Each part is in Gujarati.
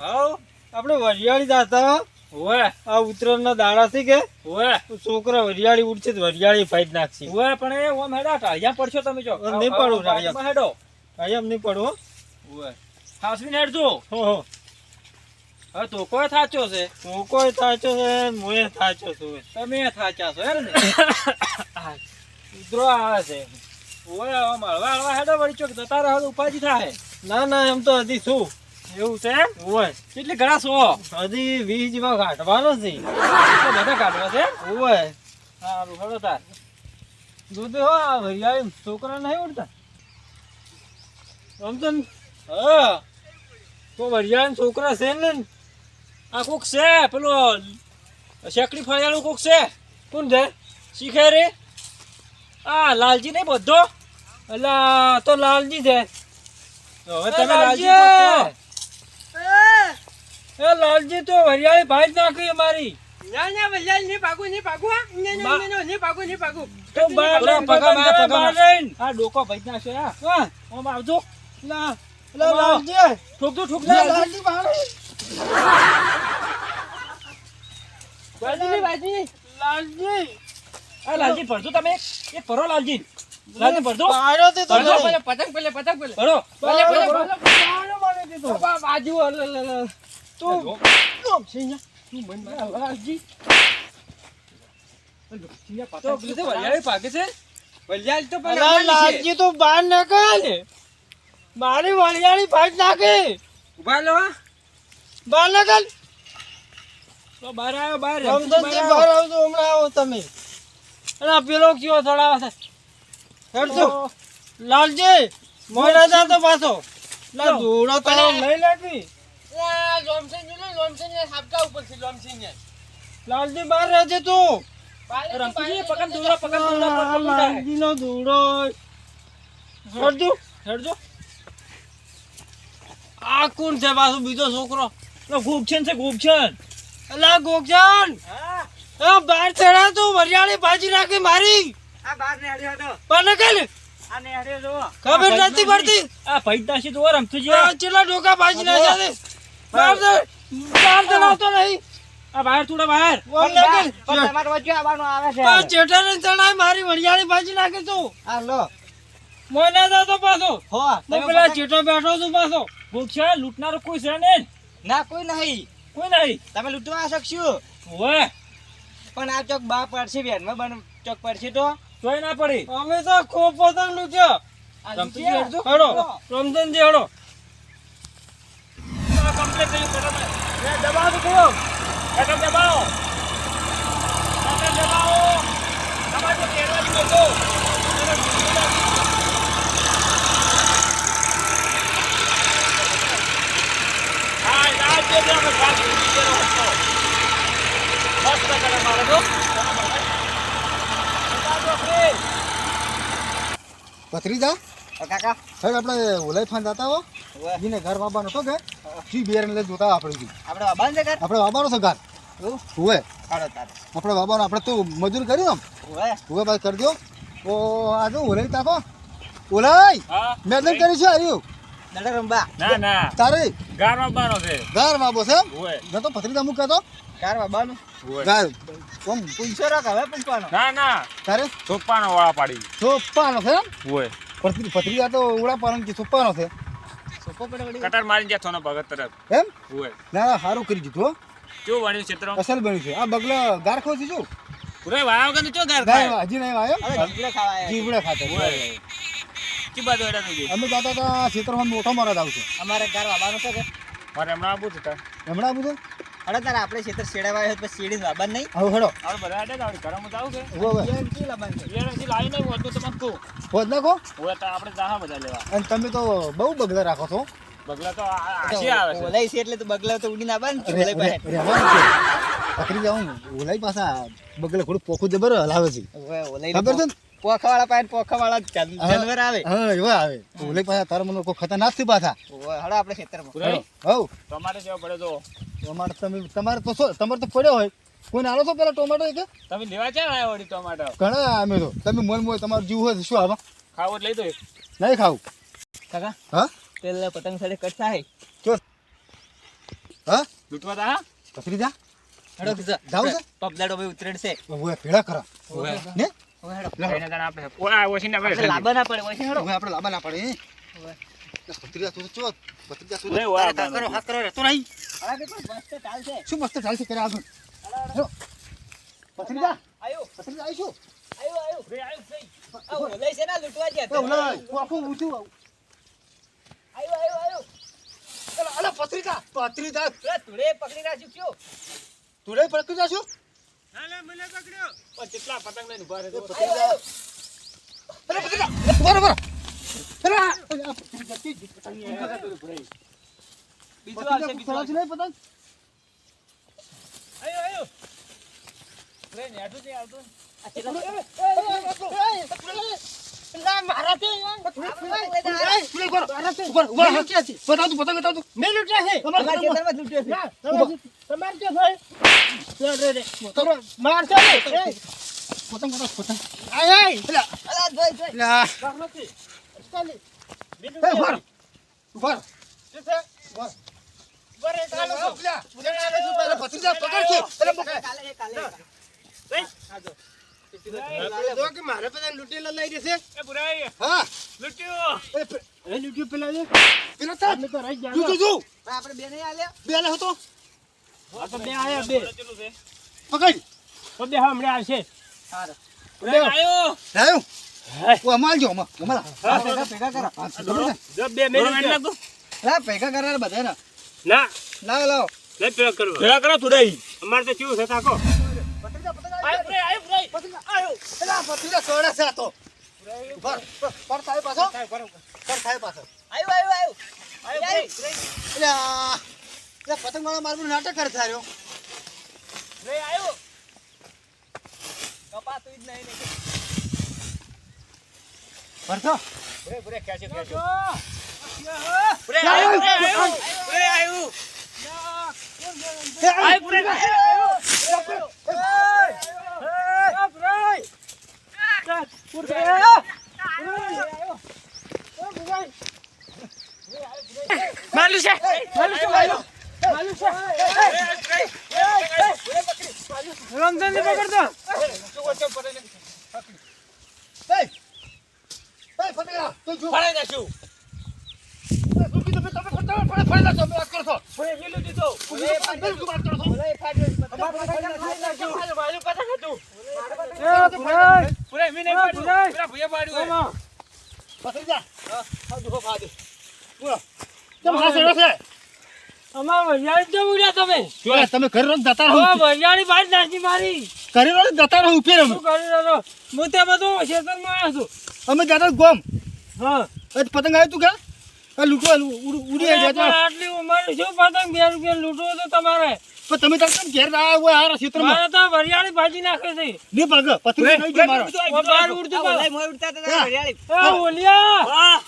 હાઉ આપણે વરિયાળી જાતા ઓય આ ઉત્તરાયણના દાડા થી કે ઓય છોકરા વરિયાળી ઉડશે તો વરિયાળી ફાઈટ નાખશે. ઓય પણ એ ઓમ હેડા ટાળિયા પડશો તમે જો નહીં પડું ટાળિયા. હેડો એમ નહીં પડવો. ઓય હાસવીને હેડજો હો હવે તો કોઈ થાચો છે હું કોઈ થાચો છે મોએ થાચો છું. તમે થાચા છો એમ ને ઉતરો આવે છે. ઓય ઓમ હળવા હેડો વળી ચોક જતા રહો તો ઉપાજી થાય ના ના એમ તો હજી શું એવું છે એમ હોય કેટલી ઘણા છો હજી 20 માં કાઢવાનો છે. તો બધા કાઢવા છે હોય સારું હેડો તાર જોતે હો આ વરિયાળી છોકરા નહીં ઉડતા સમજન. હા તો વરિયાળી છોકરા છે ને. આ કોક છે પેલો શેકડી ફળિયાળું કોક છે કોણ છે? શીખે રે આ લાલજી નહીં બધો અલા તો લાલજી છે. તો હવે તમે લાલજી એ લાલજી તો વરિયાળી ભાઈ જ નાખી અમારી. તો બાર પેલો લઈને પગા પગા પગા બાર લઈને. આ ડોકો ભાઈ નાખશે આ હા, ઓમ આવજો લા લા લાલજી ઠોક દો ઠોક લા દો લાલજી ભાઈ લાલજી આ લાલજી ભરજો તમે એક ભરો લાલજી લાલજી ભરજો પાડ્યો તે તો ભરજો નહીં. પતંગ પેલે ભરો ભલે, ભલે, ભલે. પાડ્યો મને તે તો. બાજુ તું લાલજી તો પેલી તો વરિયાળી પાકે છે વરિયાળી તો અલા લાલજી તો બહાર નીકળ. મારી વરિયાળી ભાઈ જ નાખી. ઉભા લો બહાર નીકળ. તો બહાર આવ્યો બહાર રમઝાનજી બહાર આવજો હમણાં આવો તમે. અને આ પેલો કયો ચડાવે છે હેડજો. લાલજી મોડા જાતો પાછો. લા ધૂળો તો લઈ લાગી. લાલજી બહાર રહેજે તું. રમતી પકડ દોડા આ લાલજીનો ધૂળો. હેડજો હેડજો આ કોણ છે પાછો બીજો છોકરો? ગોપછન છે ગોપછન અલા ગોગજાન આ બહાર ચડા તું વરિયાળી ભાજી નાખી મારી. આ બહાર ને હેડ્યો હતો પણ કલ આ ને હેડ્યો જો ખબર નથી પડતી. આ પૈદાશી તો રમતું આ ચેલા ડોકા ભાજી નાખ્યા છે. બહાર ચડાવતો નહીં. આ બહાર થોડા બહાર ઓમ નીકળ. તમારે વચ્ચે આવવાનું આવે આ ચેટાને ચડાય મારી વરિયાળી ભાજી નાખી તું. આ લો મોય ના જાતો પાછો. હો હું પેલા ચેટો બેઠો છું પાછો. ગોપછન લૂંટનારો કોઈ છે ને ના કોઈ નહીં કોઈ નહીં તમે લૂંટવા શકશો ઓય પણ આ ચોક બા પડશે બેનમાં બન ચોક પડશે તો તોય ના પડી અમે તો ખૂબ પતંગ લૂટ્યો. આ રમતું લૂંટ્યા? હેડજો. હડો રમઝાનજી હડો. કમ્પ્લીટ થઈ ગયું એ દબાવો તો કયો બટન દબાવો તમારે તો કેરવાની બોલો હા આ જે આપણે વાત કરી છે મસ્ત કરે મારો તો ભત્રીજા કાકા સાહેબ આપણે ઓલાઈ ફાન જતા હો ઓવે. જીને ઘર વાબાનો તો કે જી બિયારણ લઈ જોતા આપણે જી આપણે બાબાને છે ઘર આપણે વાબાનો છે ઘર એવું? હુએ કાઢો તારે આપણે વાબાનો આપણે તો મજૂર કર્યું આમ ઓવે હુએ ભાઈ કરી દો તો આ જો ઓલાઈ તાકો ઓલાઈ હા મેદન કરી છે આવ્યું દડા રંબા ના ના તારે ગારમાં બાનો છે ઘર વાબો છે એમ ઓય ન તો ભત્રીજા મુક કહેતો કાર બાબાનું ઓય ઘર કોમ પૂછો રાખ હવે પૂછવાનો ના ના તારે ચોપાનો વાળા પાડી સોપાનો છે એમ ઓય ભત્રીજા તો ઉડા પાલન કે સોપાનો છે સોપો પડે વળી કટાર મારી જતો ને ભગત તરફ એમ ઓય ના ના સારું કરી દીધું હો કેવું વાળ્યું ક્ષેત્ર અસલ બન્યું છે આ બગલા ગાર ખો છે શું પૂરે વાળા વગર ચો ઘર ગાય ખાય હજી નહીં આવ્યો હવે જીવડે ખાવા આવ્યા જીવડે ખાતા ઓય કી બાદ એડા નહીં અમે જતા હતા ખેતરમાં મોટો મરદ આવશે છે. અમારે ઘર બાબાનું છે કે મારે હમણાં આવું છે તાર હમણાં બધું હડો તારે આપણે ખેતર શેડાવા આવ્યો પછી શેડી બાબાને નહીં હવે હેડો આપણે બધા આડે આવડી ઘરમાં જાવ કે ઉભો ઉભો. એમ કી લાવવાનું છે? યાર હજી લાવી નહીં હોત તો તમને કહું હોદ નાખો ઓય તો આપણે જાહા બધા લેવા અને તમે તો બહુ બગલા રાખો છો બગલા તો આશી આવે છે ઓલાઈ છે એટલે તો બગલા તો ઉડીને આવવાનું ને ઓલાઈ પાસે. રહેવાનું છે પકડી જાઉં ઓલાઈ પાછા બગલે થોડું પોખું જબર હલાવે છે ઓવે, ઓલાઈ ખબર છે ને? પોખાવાળા પાસે પોખાવાળા જાનવર આવે હા એવા આવે ઓલાઈ પાછા તારા મને કોઈ ખતરનાક છે પાછા ઓવે, હડો આપણે ખેતરમાં પૂરે હવ તમારે જેવો પડે તો અમારે તમારે તો શું તમારે તો પડ્યો હોય કોઈને આલો છો પેલા ટોમેટો કે તમે લેવા ચાલ આવ્યા વળી ટમાટો ઘણા અમે તો તમે મન મોય તમારું જીવ હોય તો શું આવા ખાવો જ લઈ દો નહીં ખાવું કાકા હા પેલા પતંગ સાથે કટ થાય હા લૂંટવા તા ભત્રીજા હેડો કીધું જાવું છે પપદાડો ભાઈ ઉતરેડ છે ઓય ભેળા કરા ને હવે હેડો કઈને દાડા આપણે ઓલા ઓછી ના આપણે લાંબા ના પડે ઓછી હેડો હવે આપણે લાંબા ના પડે ભત્રીજા તું ચો ભત્રીજા તું નહીં, વાહ, હાથ કરો હાથ કરો રહેતો નહીં અરે કે પણ મસ્ત ચાલશે શું મસ્ત ચાલશે કરે આગળ ભત્રીજા આયો ભત્રીજા આવીશું આયો આયો રે આયો ભાઈ આવો લઈ છે ના લૂંટવા ગયા એ ઓલા તું આખું ઊંચું આયો આયો આયો અલા ભત્રીજા ભત્રીજા પેલા તુડે પકડી રાખ્યું કયો તું રે ભત્રીજા શું ના મને પકડ્યો પણ કેટલા પતંગ લઈને ઉભા રહે આયો આયો અરે ભત્રીજા બરાબર અરે બીજું આવશે બીજું આવશે નહીં પતંગ આયો આયો રે નેઠું છે આવતો આ કેટલા મારાથી મેં લૂંટ્યા છે અમારા ખેતરમાં લૂંટ્યો છે તમારે કે ભાઈ મારશો ને આય આય અલા જોઈ જોઈ કાલે જો કે મારે બધા લૂંટેલા લઈ જશે એ બુરાઈ હા લૂંટ્યો એ લૂંટ્યું પેલા જે પેલો તાર અમે તો રહી ગયા આપણે બે નહીં આલ્યા બે લે હતો આ તો બે આયા બે ચલું છે પકડ તો બે હમણાં આવશે હારો બુરાઈ આયો લાયો હાય. ઓ અમાલ જો અમાલ ભેગા કરો જો બે મેં હા ભેગા કરાર બધા ને ના લાવો લાવો લે પેલા કરો પેલા કરો થોડા અમાર તો કેવું છે તાકો આયો બુરાઈ આયો બુરાઈ આયો પેલા પતિના સોડા છે આ તો પર પર થાય પાછો પર થાય પાછો આયો આયો આયો આયો એટલે પતંગ મારા મારું નાટક કરે થાર્યો બુરાઈ આયો કપા તું જ નહીં ને પરતો બુરાઈ બુરાઈ ખેંચે ખેંચે જો બુરાઈ આયો બુરાઈ આયો બુરાઈ આયો આયો બુરાઈ આયો માલું છે રમજાન ની પકડતો એ પતંગા તો જો ફળાઈ નાખ્યું સુકી તો તમે ફળ ના તમે વાત કરો છો બુરાઈ મેલું દીધો બિલકુલ વાત કરો છો બુરાઈ મે નહીં પાડ્યું પેલા ભૈયા પાડ્યું પતંગ જા હા દુખો ખા દે બોલો તમે હાસે રહેશે અમાર વરિયાળી તો ઉડ્યા તમે તમે ઘરે રોજ જતા રહો ઓ વરિયાળી બાજ નાખી મારી ઘરે રોજ જતા રહો ઉપર શું કરી રહ્યો હું તે બધું ખેતરમાં આવ્યો છું અમે જતા ગોમ હા પતંગ આવ્યું તું કે આ લૂંટવા ઉડી પણ જતા આટલી ઉંમર શું પતંગ 2 રૂપિયા લૂંટવો તો તમારે પણ તમે તાર કેમ ઘેર ના હોય આ ક્ષેત્રમાં મારે તો વરિયાળી ભાજી નાખે છે ને ભાગ પતંગ નહીં જો મારો ઓ બાર ઉડતું પાછો. મોય ઉડતા હતા હરિયાળી એ ઓલિયા હા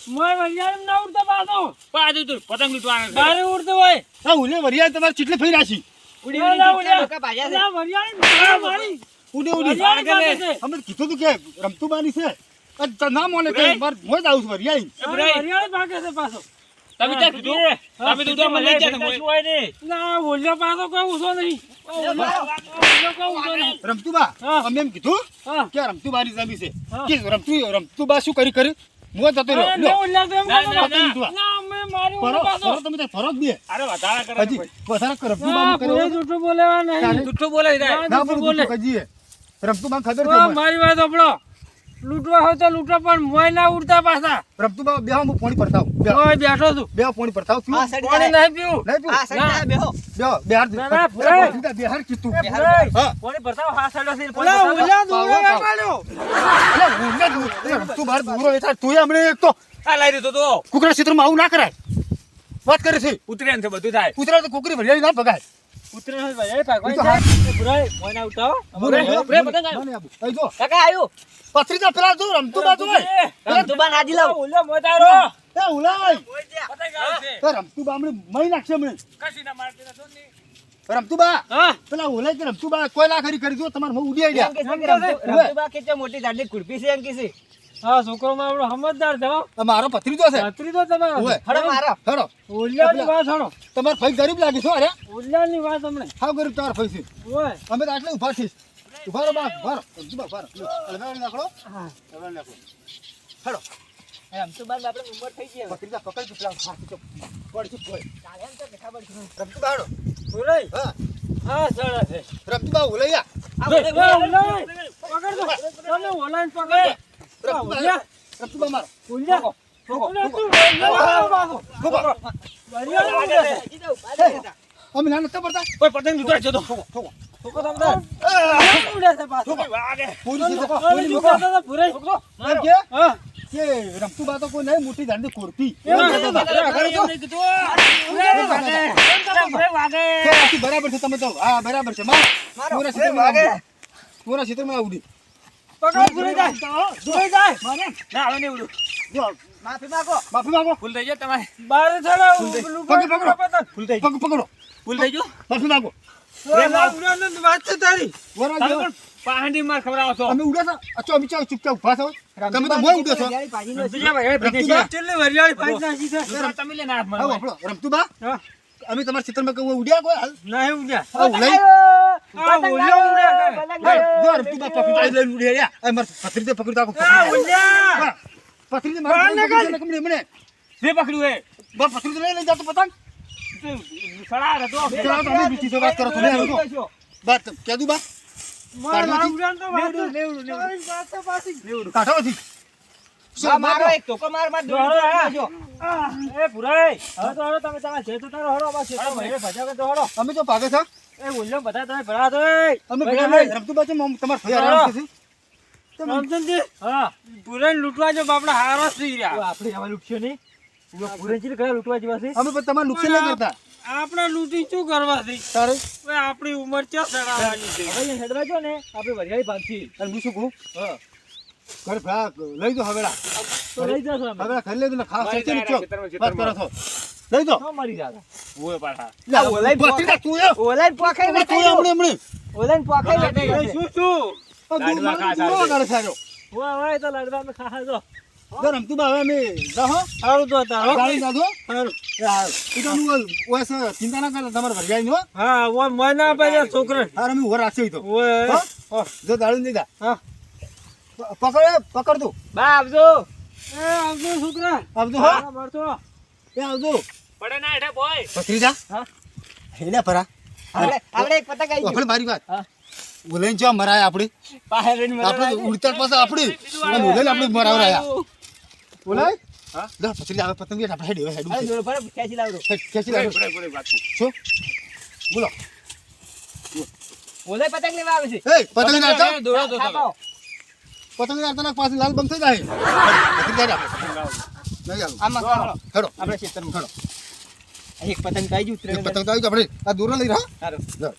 મોય વરિયાળી ના ઉડતા પાછો પાડ્યું તું પતંગ લૂંટવાના છે બારે ઉડતું હોય આ ઉલે વરિયા તમારે ચીટલે ફરી રાશી ઉડી ના, ઉડી ઓલિયા. લોકો ભાગ્યા છે ના, વરિયાળી મારી ઉડે ઉડી વરિયાળી ભાગે છે. અમે કીધું તું કે રમતું બાની છે આ તો ના મોને કે માર મોય જ આવું છું વરિયાઈ વરિયાળી ભાગે છે પાછો તમે ત્યાં કીધું તમે તો મને લઈ ગયા કશું હોય નહીં ના ઓલિયા પાછો કોઈ ઊંચો નહીં ઓલિયો કોઈ ઊંચો નહીં રમતું બા હા. અમે એમ કીધું હા કે રમતું બાની જમી છે હા. કે રમતું બા શું કરી મોય જતો અરે, રહ્યો ના, લ્યો. ઓલિયા તો એમ ના, કરે. ના, ના. ના, મેં મારી ફરો ઉંમર પાછો. ફરો તમે ત્યાં ફરો જ દે અરે વધારે કરે હજી વધારે રમતું ના, બા કોઈ જૂઠું બોલેવા નહીં. જુઠ્ઠું બોલે ના, ના જૂઠું બોલે. બોલું કજીએ રમતું બા ખબર ઓ, છે મારી વાત સાંભળો. લૂંટવા હોય તો લૂંટો પણ મોય ના ઉડતા પાછા રમતું બા બેહો હું પાણી પરતાવ ઓય બેઠો છું બેહો પાણી પરતાવ તું આ સાઈડ પાણી નહીં પીવું નહીં તું આ સાઈડ બેહો બેહો બેહાર ના, ના, ફરાય. બેહાર કીધું ફરાય. હા કોને બતાવો હા સાડો છે ઓલા ઓલિયા દોરે પાવ, પાવ. પાડ્યો. તું બહાર દૂરો બેઠા તું હમણે એક તો આ લઈ દીધો તો કુકરા ક્ષેત્રમાં આવું ના કરાય વાત કરે છે ઉતરે ને બધું થાય કૂતરા તો કુકરી ભરિયાળી ના ભગાય ઉતરે છે ભાઈ, એ ભાગવાય ઈ તો છે. હા. એ ભુરાય, મોય ના ઉડતા હો. બોલે, રે, પતંગ આવ્યો. મને આપો. અહીં જો કાકા આયો પથરી પેલા જો રમતું બાજુ હોય તું બાન હાજી લાવ ઓલિયા મોય તારો. એ ઉલાય પતંગ આવશે એ રમતું બા હમણે મહી નાખશે હમણે કશી ના મારતી ના જોની રમતું બા હા પેલા ઉલાય કે રમતું બા કોઈ ના કરી જો તમારે હું ઉડી આઈ એમ કે છે કે રમતું બા કે મોટી જાડલી કુડપી છે એમ કે છે હા છોકરો મારો સમજદાર છે હો. આ મારો ભત્રીજો છે ભત્રીજો તમારો ઓય. હડો મારો હેડો ઉલ્યાની વાત હડો તમાર ભાઈ ગરીબ લાગે છો અરે ઉલ્યાની વાત હમણે હાવ ગરીબ તમાર ભાઈ છે ઓય અમે તો આટલે ઉભા છીએ ઉભા રહો બા ઉભા રહો સમજી બા ઉભા રહો હલવાડી નાખો હલવાડી નાખો હેડો રમતું બાર આપણે ઉંમર થઈ ગઈ હવે. ભત્રીજા પકડ તું પેલા હાથ ચો પડ ચૂપ હોય ચાલે એમ તો ખબર છે. રમતું બાડો બોલાય હા હા સડા છે રમતું બા ઉલૈયા પકડ દો તમે ઓલાઈન પકડ ઉલ્યા રમતું બા મારો ઉલ્યા અમે ના નતા પડતા કોઈ પતંગ લૂંટાઈ જતો પૂરી છે પૂરે કે રમતું બા તો કોઈ નહીં મોટી દાંડી કોરતી બરાબર છે તમે તો હા બરાબર છે પૂરા ક્ષેત્રમાં ઉડી માફી માંગો. માફી માંગો ભૂલ થઈ ગયો તમારે પકડો ભૂલ થઈ ગયો માફી માંગો વાત છે તારી વરા તમે જેવો. પણ પહાડી માર ખવડાવો છો અમે ઉડ્યા છો અચો અમે ચાલ ચૂપચાપ ઉભા છો તમે તો મોય ઉડ્યો છો હરિયાળી ભાજીનો છે. બીજા ભાઈ રમતું બા કેટલી વરિયાળી ફાઈટ નાખી છે તમે લેના હાથમાં આવો આપણો રમતું બા હા. અમે તમારા ક્ષેત્રમાં કહું ઉડ્યા કોઈ હાલ નહીં ઉડ્યા આવું લઈ આ ઉલ્યા ઉડ્યા જો રમતું બા પકડી લઈને ઉડ્યા યા આ માર પથરી પકડી તાકો આ ઉલ્યા પથરી માર મને જે પકડ્યું હે બા પથરી લઈ લઈ જાતો પતંગ સડા હતો ચાલો તમે બીજી તો વાત કરો છો લે હરકો બા કેદુ બા મારા ઉડ્યા તો વાત નેવડું. વાત તો પાછી કાઢો થી આ મારો એક ધોકો માર માર દોડો જો. એ પુરાઈ હવે તો હળો તમે તમારા જે તો તારો હળો બસ એ તો ભાઈ ભજા કે તો હળો અમે તો ભાગે છે એ ઉલ્યો બધા તમે ભરા દો અમે ભેગા નહીં રમતું બા છે તમાર ભાઈ આરામ છે રામચંદજી હા પુરાઈ લૂંટવા જો બાપડા હારો થઈ રહ્યા આપણે હવે લૂંટશો નહીં પુરાઈ કયા લૂંટવા જેવા છે અમે પણ તમારે નુકસાન નહીં કરતા આપણે લૂંટી શું કરવા છે તારે હવે આપણી ઉંમર ક્યાં સડાવવાની છે હવે હેડવા જો ને આપણે વરિયાળી ભાગશી અને હું શું કહું હા ઘર ભાગ લઈ દો હવેડા તો લઈ જશો અમે હવેડા ખાઈ લેજો ને ખાસ મારી છે ને જાય ચોક ખેતરમાં, વાત કરો છો લઈ દો ન મરી જાતા ઓય પાછા લે આ ઓલાઈ ભત્રીજા તું એ ઓલાઈન પોખાઈ તું વેચાઈ હમણે હમણે ઓલાઈન પોખાઈ ગમે તે વેચાઈ શું શું આ દૂર લાડવા મારું ખાસ દૂર આવશે. વગાડે છે આજો. વાહ વાહ તો લડવા મે ખાહા જો જો રમતું બા હવે અમે જાહો સારું તો તારો ગાડી જાજો સારું એ હાલ તું તો હું ઓય ચિંતા ના કરતા તમારે ભરજાઈ નો હા ઓ મના પાજે છોકરા હાર અમે ઉભા રાખશે ઈ તો ઓય હો? જો દાડું દઈ દા હા પકડ તું બા આવજો. એ આવજો છોકરા આવજો હો હા મારતો એ આવજો પડે ના હેઠે બોય ભત્રીજા હા. હેલા પરા આપણે એક પતંગ આવી આપણે મારી વાત હા. બોલાઈને જો મરાય આપડી પાહે રહીને મરવા આપણે લાગ્યા. ઉડતાર પાસે આપડી અને ઉલેલ આપણે મરાવરાયા બોલાય હા? લે ભત્રીજા હવે પતંગ આપણે હેડી અરે હેડું દોડો પર ખેંચી લાવજો. ખેંચી લાવો પડે વાત છે. શું બોલો ઓલાઈ પતંગ લેવા આવે છે. એ પતંગ નાખતા દોડો તો થાપો. પતંગ નાખતા પાસે લાલ બંધ થઈ જાય ભત્રીજા નહીં આવું આમાં ખાઓ. હેડો આપણે ખેતરમાં હેડો એક પતંગ તો આવી ગયું, એક ત્રણ પતંગ તો આવી આપણે આ દૂર લઈ રહ્યા સારું. લે